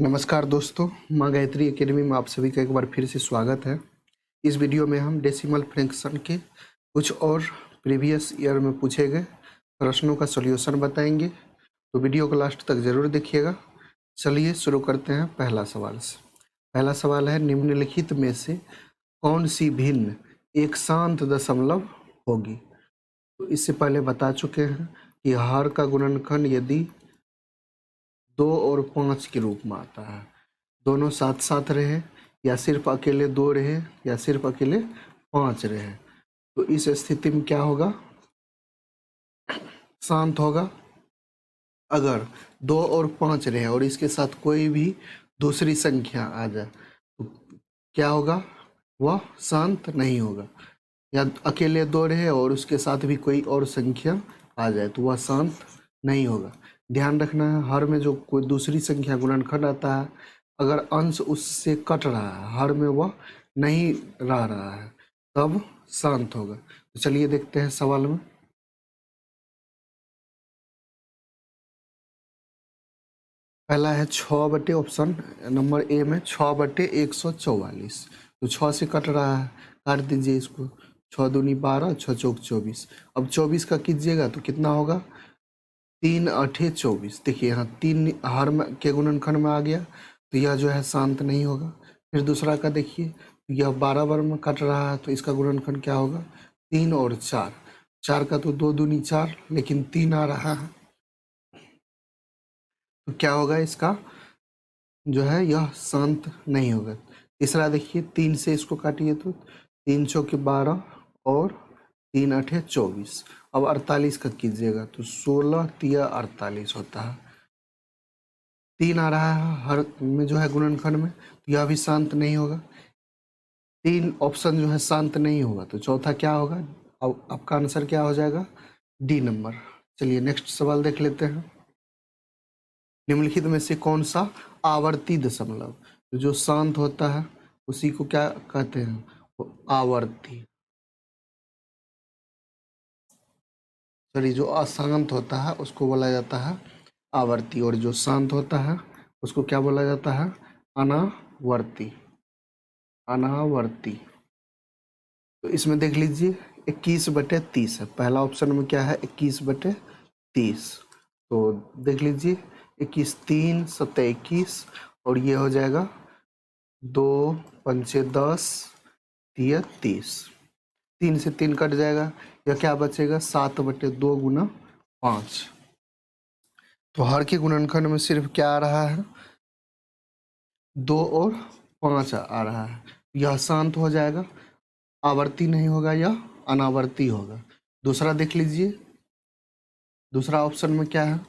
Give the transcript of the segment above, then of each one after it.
नमस्कार दोस्तों, माँ गायत्री एकेडमी में आप सभी का एक बार फिर से स्वागत है। इस वीडियो में हम डेसिमल फ्रैक्शन के कुछ और प्रीवियस ईयर में पूछे गए प्रश्नों का सॉल्यूशन बताएंगे, तो वीडियो को लास्ट तक ज़रूर देखिएगा। चलिए शुरू करते हैं पहला सवाल से। पहला सवाल है, निम्नलिखित में से कौन सी भिन्न एक शांत दशमलव होगी। तो इससे पहले बता चुके हैं कि हर का गुणनखंड यदि 2 और 5 के रूप में आता है, दोनों साथ साथ रहे या सिर्फ अकेले 2 रहे या सिर्फ अकेले 5 रहे, तो इस स्थिति में क्या होगा, शांत होगा। अगर 2 और 5 रहे और इसके साथ कोई भी दूसरी संख्या आ जाए तो क्या होगा, वह शांत नहीं होगा। या अकेले 2 रहे और उसके साथ भी कोई और संख्या आ जाए तो वह शांत नहीं होगा। ध्यान रखना है, हर में जो कोई दूसरी संख्या गुणनखंड आता है, अगर अंश उससे कट रहा है, हर में वह नहीं रह रहा है, तब शांत होगा। तो चलिए देखते हैं सवाल में। पहला है 6/, ऑप्शन नंबर ए में 6/144। तो 6 से कट रहा है, काट दीजिए इसको। 6 दूनी 12, 6 चौक 24। अब 24 का कीजिएगा तो कितना होगा, 3 8 24। देखिए यहाँ 3 हर के गुणनखंड में आ गया, तो यह जो है शांत नहीं होगा। फिर दूसरा का देखिए, यह 12 बार में कट रहा है, तो इसका गुणनखंड क्या होगा, 3 और 4। 4 का तो 2 दूनी 4, लेकिन 3 आ रहा है, तो क्या होगा, इसका जो है यह शांत नहीं होगा। तीसरा देखिए, 3 से इसको काटिए तो 3 चौके 12 और 3 8 24। अब 48 का कीजिएगा तो 16 तिया 48 होता है। 3 आ रहा है हर में जो है गुणनखंड में, तो यह भी शांत नहीं होगा। 3 ऑप्शन जो है शांत नहीं होगा, तो चौथा क्या होगा, अब आपका आंसर क्या हो जाएगा, डी नंबर। चलिए नेक्स्ट सवाल देख लेते हैं। निम्नलिखित में से कौन सा आवर्ती दशमलव, जो शांत होता है उसी को क्या कहते हैं, वो आवर्ती। सॉरी, जो अशांत होता है उसको बोला जाता है आवर्ती, और जो शांत होता है उसको क्या बोला जाता है, अनावर्ती। अनावर्ती। तो इसमें देख लीजिए 21/30 है। पहला ऑप्शन में क्या है, 21/30। तो देख लीजिए 21, 3 7 21, और ये हो जाएगा 2 पंचे 10 तिया 30। 3 से 3 कट जाएगा, यह क्या बचेगा, 7/2 गुना 5। तो हर के गुणनखंड में सिर्फ क्या आ रहा है, 2 और 5 आ रहा है। यह शांत हो जाएगा, आवर्ती नहीं होगा, यह अनावर्ती होगा। दूसरा देख लीजिए, दूसरा ऑप्शन में क्या है,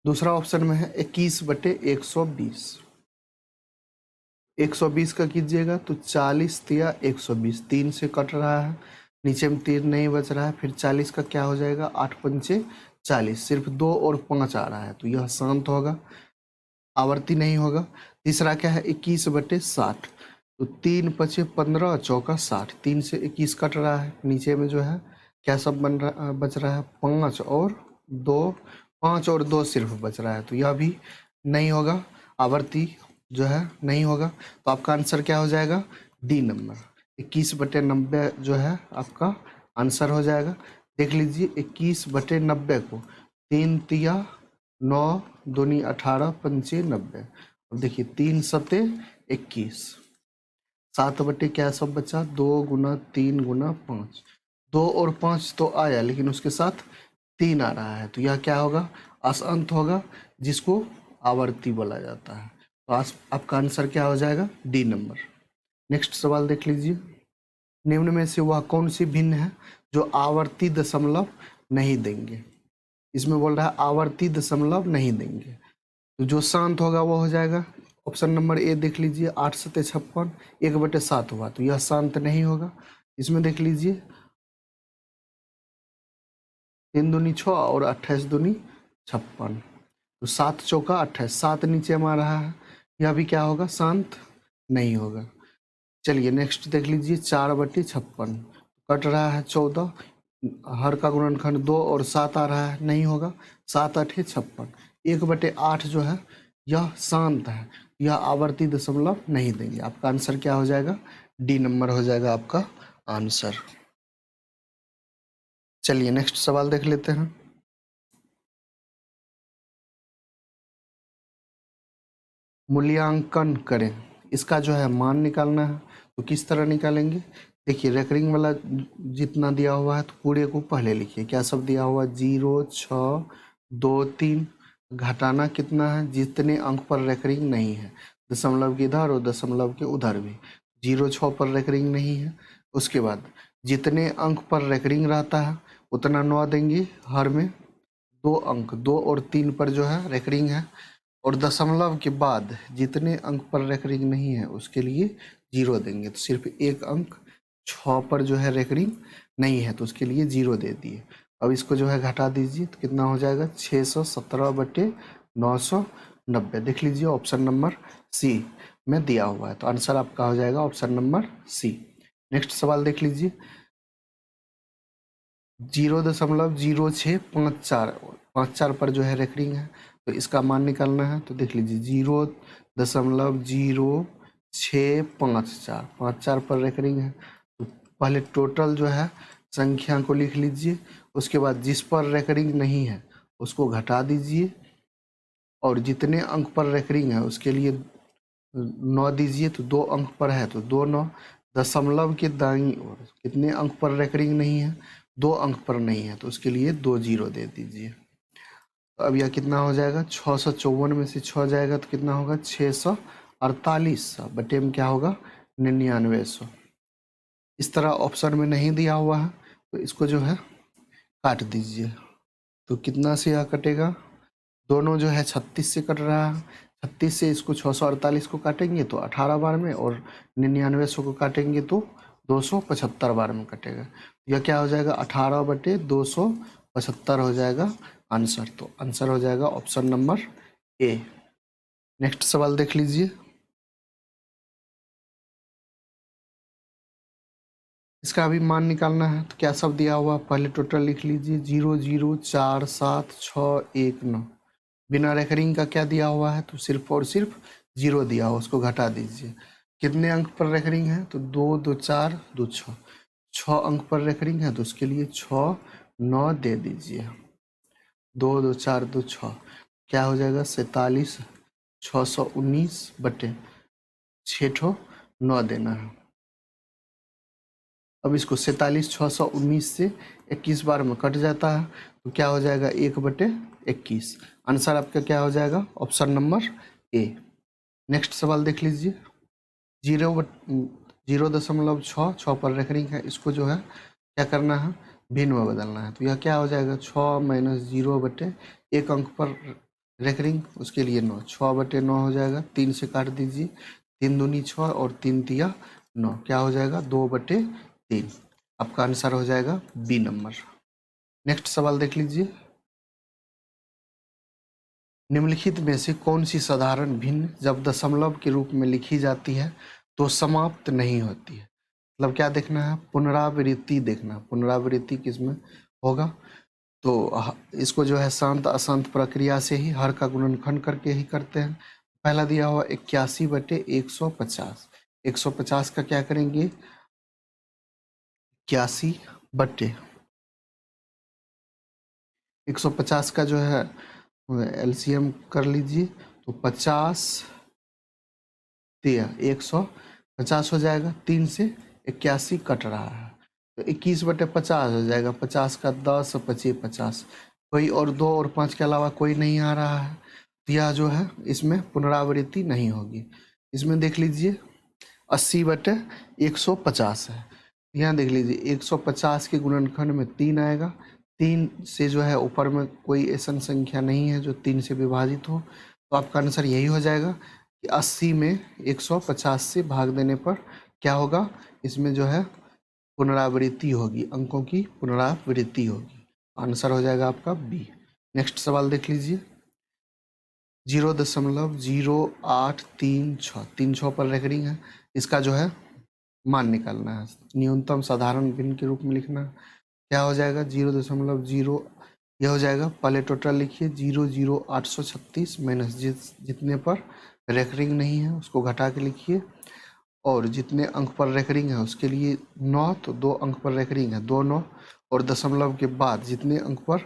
दूसरा ऑप्शन में है 21/120। 120 का कीजिएगा तो 40 तिया 120। 3 से कट रहा है, नीचे में 3 नहीं बच रहा है, फिर 40 का क्या हो जाएगा, 8 पंचे 40। सिर्फ 2 और 5 आ रहा है, तो यह शांत होगा, आवर्ती नहीं होगा। तीसरा क्या है, 21/60। तो 3 पचे 15, चौका 60। 3 से 21 कट रहा है, नीचे में जो है क्या सब बच रहा है, 5 और 2। 5 और 2 सिर्फ बच रहा है, तो यह भी नहीं होगा, आवर्ती जो है नहीं होगा। तो आपका आंसर क्या हो जाएगा, डी नंबर। 21/90 जो है आपका आंसर हो जाएगा। देख लीजिए 21/90 को 3 तिया 9 दूनी 18 पंचे 90। अब देखिए 3 सते 21। 7 क्या सब बचा, 2 गुना 3 गुना 5। 2 और 5 तो आया, लेकिन उसके साथ 3 आ रहा है, तो यह क्या होगा, अशांत होगा, जिसको आवर्ती बोला जाता है। तो आपका आंसर क्या हो जाएगा, डी नंबर। नेक्स्ट सवाल देख लीजिए। निम्न में से वह कौन सी भिन्न है जो आवर्ती दशमलव नहीं देंगे। इसमें बोल रहा है आवर्ती दशमलव नहीं देंगे, तो जो शांत होगा वो हो जाएगा ऑप्शन नंबर ए। देख लीजिए 8 सते 56, 1/7 हुआ, तो यह शांत नहीं होगा। इसमें देख लीजिए 3 दूनी 6 और 28 दूनी 56, तो 7 चौका 28। 7 नीचे में आ रहा है, यह भी क्या होगा, शांत नहीं होगा। चलिए नेक्स्ट देख लीजिए 4/56, कट रहा है 14। हर का गुणनखंड 2 और 7 आ रहा है, नहीं होगा। 7 8 56। 1/8 जो है यह शांत है, यह आवर्ती दशमलव नहीं देंगे। आपका आंसर क्या हो जाएगा? डी नंबर हो जाएगा आपका आंसर। चलिए नेक्स्ट सवाल देख लेते हैं। मूल्यांकन करें, इसका जो है मान निकालना है। तो किस तरह निकालेंगे? देखिए रेकरिंग वाला जितना दिया हुआ है तो पूरे को पहले लिखिए। क्या सब दिया हुआ? 0, 6, 2, 3। घटाना कितना है? जितने अंक पर रेकरिंग नहीं है, दशमलव के इधर और दशमलव के उधर भी। 0, 6 पर रेकरिंग नहीं है। उसके बाद जितने अंक पर रेकरिंग रहता है उतना 9 देंगे। हर में 2 अंक, 2 और 3 पर जो है रेकरिंग है। और दशमलव के बाद जितने अंक पर रेकरिंग नहीं है उसके लिए 0 देंगे। तो सिर्फ एक अंक 6 पर जो है रेकरिंग नहीं है तो उसके लिए 0 दे दिए। अब इसको जो है घटा दीजिए तो कितना हो जाएगा? 617/990। देख लीजिए ऑप्शन नंबर सी में दिया हुआ है। तो आंसर आपका हो जाएगा ऑप्शन नंबर सी। नेक्स्ट सवाल देख लीजिए। 0.0654 पर जो है रेकरिंग है तो इसका मान निकालना है। तो देख लीजिए 0.0654, 54 पर रेकरिंग है। तो पहले टोटल जो है संख्या को लिख लीजिए। उसके बाद जिस पर रेकरिंग नहीं है उसको घटा दीजिए और जितने अंक पर रेकरिंग है उसके लिए 9 दीजिए। तो 2 अंक पर है तो 2 9। दशमलव के दाईं ओर कितने अंक पर रेकरिंग नहीं है? 2 अंक पर नहीं है तो उसके लिए 2 0 दे दीजिए। तो अब यह कितना हो जाएगा? 654 में से 6 जाएगा तो कितना होगा? 648 बटे में क्या होगा? 9900। इस तरह ऑप्शन में नहीं दिया हुआ है तो इसको जो है काट दीजिए। तो कितना से यह कटेगा? दोनों जो है 36 से कट रहा है। 36 से इसको 648 को काटेंगे तो 18 बार में, और 9900 को काटेंगे तो 275 बार में कटेगा। यह क्या हो जाएगा? 18/275 हो जाएगा आंसर। तो आंसर हो जाएगा ऑप्शन नंबर ए। नेक्स्ट सवाल देख लीजिए। इसका अभी मान निकालना है। तो क्या सब दिया हुआ? पहले टोटल लिख लीजिए। 0047619। बिना रेकरिंग का क्या दिया हुआ है? तो सिर्फ और सिर्फ 0 दिया हुआ, उसको घटा दीजिए। कितने अंक पर रेकरिंग है? तो 2 2 4 2 6। 6 अंक पर रेकरिंग है तो उसके लिए 6 9 दे दीजिए। 2 2 4 2 6 क्या हो जाएगा? 47,619 बटे 6 9 देना है। अब इसको 47,619 से 21 बार में कट जाता है तो क्या हो जाएगा? 1/21। आंसर आपका क्या हो जाएगा? Option number A. नेक्स्ट सवाल देख लीजिए। 0.6 पर रेकरिंग है, इसको जो है क्या करना है? भिन्न में बदलना है। तो यह क्या हो जाएगा? 6 - 0 बटे 1 अंक पर रेकरिंग, उसके लिए 9। 6/9 हो जाएगा। 3 से काट दीजिए। 3 दूनी 6 और 3 तिया 9। क्या हो जाएगा? 2/3। आपका आंसर हो जाएगा बी नंबर। नेक्स्ट सवाल देख लीजिए। निम्नलिखित में से कौन सी साधारण भिन्न जब दशमलव के रूप में लिखी जाती है तो समाप्त नहीं होती है? मतलब क्या देखना है? पुनरावृत्ति देखना। पुनरावृत्ति किसमें होगा? तो इसको जो है शांत अशांत प्रक्रिया से ही हर का गुणनखंड करके ही करते हैं। पहला दिया हुआ 81/150। 150 का क्या करेंगे? 81/150 का जो है एलसीएम कर लीजिए। तो 50 150 हो जाएगा। 3 से 81 कट रहा है तो 21/50 हो जाएगा। 50 का 10 25 50। कोई और 2 और 5 के अलावा कोई नहीं आ रहा है तो यह जो है इसमें पुनरावृत्ति नहीं होगी। इसमें देख लीजिए 80/150 है। यहाँ देख लीजिए 150 के गुणनखंड में 3 आएगा। 3 से जो है ऊपर में कोई ऐसा संख्या नहीं है जो 3 से विभाजित हो। तो आपका आंसर यही हो जाएगा कि 80 में 150 से भाग देने पर क्या होगा? इसमें जो है पुनरावृत्ति होगी, अंकों की पुनरावृत्ति होगी। आंसर हो जाएगा आपका बी। नेक्स्ट सवाल देख लीजिए। 0.0836 पर रेकरिंग है, इसका जो है मान निकालना है। न्यूनतम साधारण भिन्न के रूप में लिखना है। क्या हो जाएगा? 0.0 यह हो जाएगा, पहले टोटल लिखिए 00836 माइनस जितने पर रेकरिंग नहीं है उसको घटा के लिखिए, और जितने अंक पर रेकरिंग है उसके लिए 9, तो 2 अंक पर रेकरिंग है 2 9, और दशमलव के बाद जितने अंक पर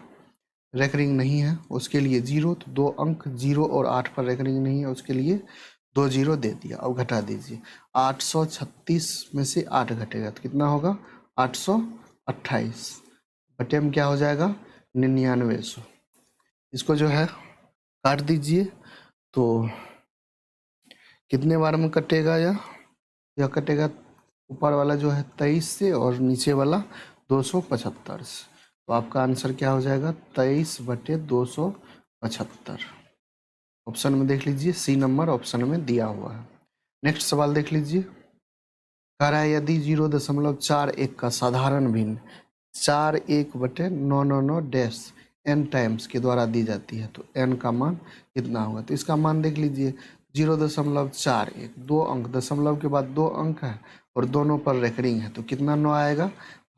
रेकरिंग नहीं है उसके लिए 0, तो 2 अंक 0 और 8 पर रेकरिंग नहीं है उसके लिए 2 0 दे दिया। अब घटा दीजिए, 836 में से 8 घटेगा तो कितना होगा 828, बटे में क्या हो जाएगा 9900। इसको जो है काट दीजिए, तो कितने बार में कटेगा यह कटेगा ऊपर वाला जो है 23 से और नीचे वाला 275 से, तो आपका आंसर क्या हो जाएगा 23/275। ऑप्शन में देख लीजिए, सी नंबर ऑप्शन में दिया हुआ है। नेक्स्ट सवाल देख लीजिए, कह रहा है यदि 0.41 का साधारण भिन्न 41/999 डैश n टाइम्स के द्वारा दी जाती है तो n का मान कितना होगा। तो इसका मान देख लीजिए, 0.41, 2 अंक, दशमलव के बाद 2 अंक है और दोनों पर रेकरिंग है तो कितना 9 आएगा,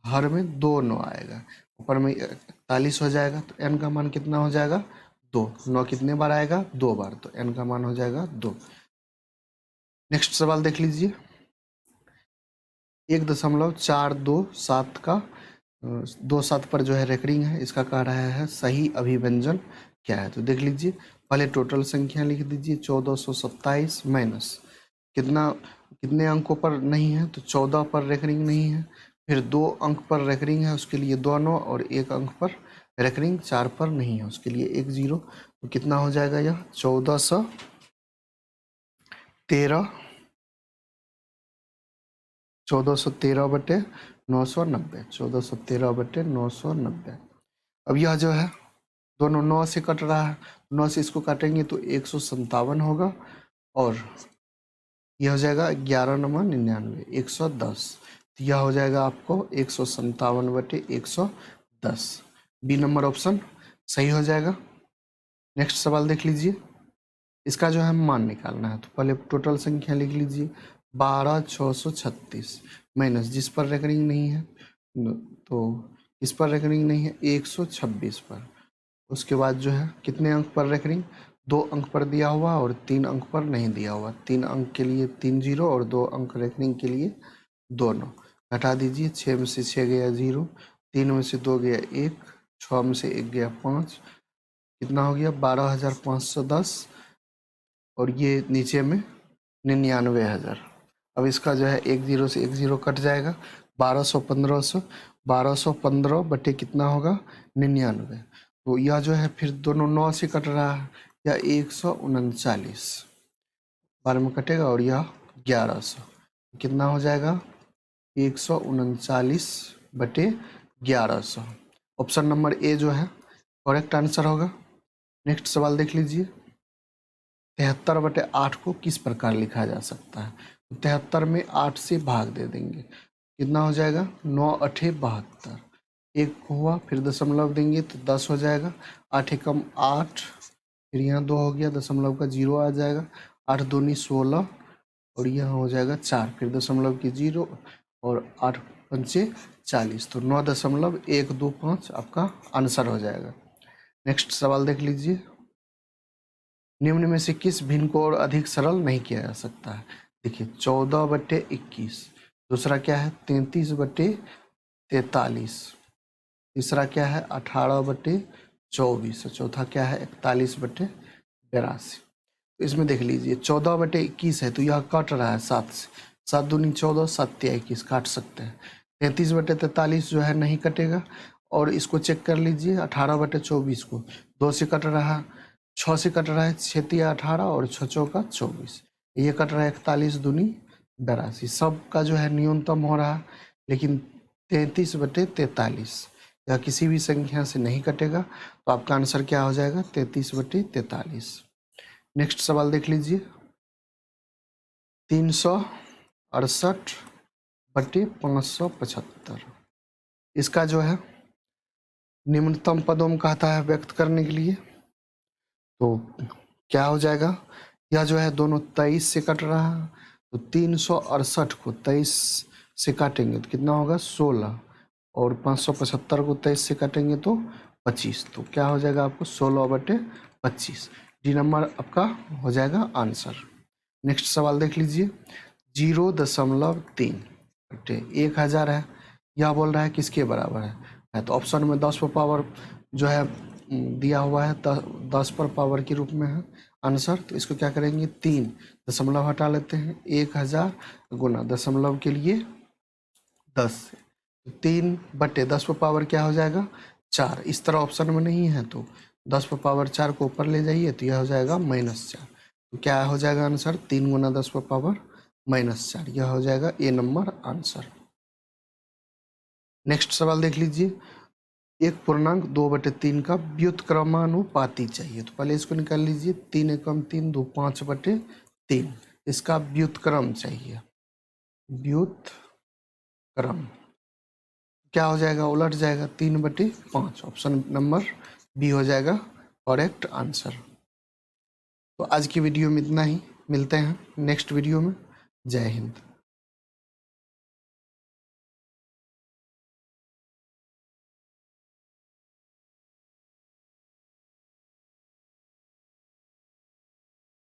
हर में 2 9 आएगा, ऊपर में 41 हो जाएगा, तो n का मान कितना हो जाएगा 2। 9 कितने बार आएगा 2 बार, तो n का मान हो जाएगा 2। नेक्स्ट सवाल देख लीजिए, 1.427 का 27 पर जो है रेकरिंग है, इसका कह रहा है सही अभिव्यंजन क्या है। तो देख लीजिए, पहले टोटल संख्या लिख दीजिए 1427 माइनस कितने अंकों पर नहीं है, तो 14 पर रेकरिंग नहीं है, फिर 2 अंक पर रेकरिंग है उसके लिए 2 9, और 1 अंक पर रेकरिंग 4 पर नहीं है उसके लिए 1 0, तो कितना हो जाएगा यह 1413 1413/990, 1413/990। अब यह जो है दोनों 9 से कट रहा है, 9 से इसको काटेंगे तो 157 होगा, और यह हो जाएगा 11×99 110, तो यह हो जाएगा आपको 157/110। बी नंबर ऑप्शन सही हो जाएगा। नेक्स्ट सवाल देख लीजिए, इसका जो है मान निकालना है, तो पहले टोटल संख्या लिख लीजिए 12636 माइनस जिस पर रेकरिंग नहीं है, तो इस पर रेकरिंग नहीं है 126 पर, उसके बाद जो है कितने अंक पर रेकरिंग, 2 अंक पर दिया हुआ और 3 अंक पर नहीं दिया हुआ, 3 अंक के लिए 3 0 और 2 अंक रेकरिंग के लिए 2 9, हटा दीजिए, 6 में से 6 गया 0, 3 में से 2 गया 1, 6 में से 1 गया 5, कितना हो गया 12,510, और ये नीचे में 99,000। अब इसका जो है 1 0 से 1 0 कट जाएगा, 1215 बटे कितना होगा 99, तो यह जो है फिर दोनों 9 से कट रहा है, यह 139 बार में कटेगा, और यह 1100, कितना हो जाएगा 139/1100। ऑप्शन नंबर ए जो है करेक्ट आंसर होगा। नेक्स्ट सवाल देख लीजिए, 73/8 को किस प्रकार लिखा जा सकता है। 73 में 8 से भाग दे देंगे, कितना हो जाएगा 9 8 72, एक हुआ, फिर दशमलव देंगे तो 10 हो जाएगा, 8 एकम 8, फिर यहाँ 2 हो गया, दशमलव का 0 आ जाएगा, 8 दूनी 16, और यहाँ हो जाएगा 4, फिर दशमलव की 0, और 8 पंचे 40, तो 9.125 आपका आंसर हो जाएगा। नेक्स्ट सवाल देख लीजिए, निम्न में से किस भिन्न को और अधिक सरल नहीं किया जा सकता है। देखिए 14/21, दूसरा क्या है 33/43, तीसरा क्या है 18/24, और चौथा क्या है 41/82। तो इसमें देख लीजिए 14/21 है तो यह कट रहा है 7 से, 7 दूनी 14, 7 या 21 काट सकते हैं। 33/43 जो है नहीं कटेगा, और इसको चेक कर लीजिए 18/24 को 2 से कट रहा है, 6 से कट रहा है, 6 या 18 और 6 चौका 24, ये कट रहा है 41 दूनी 82, सबका जो है न्यूनतम हो रहा है, लेकिन 33/43 या किसी भी संख्या से नहीं कटेगा, तो आपका आंसर क्या हो जाएगा 33/43। नेक्स्ट सवाल देख लीजिए, 368/575, इसका जो है निम्नतम पदों में कहता है व्यक्त करने के लिए, तो क्या हो जाएगा, यह जो है दोनों 23 से कट रहा है, तो 368 को 23 से काटेंगे तो कितना होगा 16, और 575 को 23 से काटेंगे तो 25, तो क्या हो जाएगा आपको 16/25। डी नंबर आपका हो जाएगा आंसर। नेक्स्ट सवाल देख लीजिए, 0.3/1000 है, यह बोल रहा है किसके बराबर है। तो ऑप्शन में 10 पर पावर जो है दिया हुआ है, 10 पर पावर के रूप में है आंसर। तो इसको क्या करेंगे, 3 दशमलव हटा लेते हैं, 1000 गुना दशमलव के लिए 10, 3/10 पर पावर क्या हो जाएगा 4। इस तरह ऑप्शन में नहीं है तो 10 पर पावर 4 को ऊपर ले जाइए तो यह हो जाएगा -4। तो क्या हो जाएगा आंसर, 3 गुना 10 पर पावर -4, यह हो जाएगा ए नंबर आंसर। नेक्स्ट सवाल देख लीजिए, 1.2/3 का व्युत्क्रमानुपाती चाहिए। तो पहले इसको निकाल लीजिए, 3 एकम 3 2 5/3, इसका व्युत्क्रम चाहिए। व्युत्क्रम क्या हो जाएगा, उलट जाएगा, 3/5। ऑप्शन नंबर बी हो जाएगा करेक्ट आंसर। तो आज की वीडियो में इतना ही, मिलते हैं नेक्स्ट वीडियो में। जय हिंद।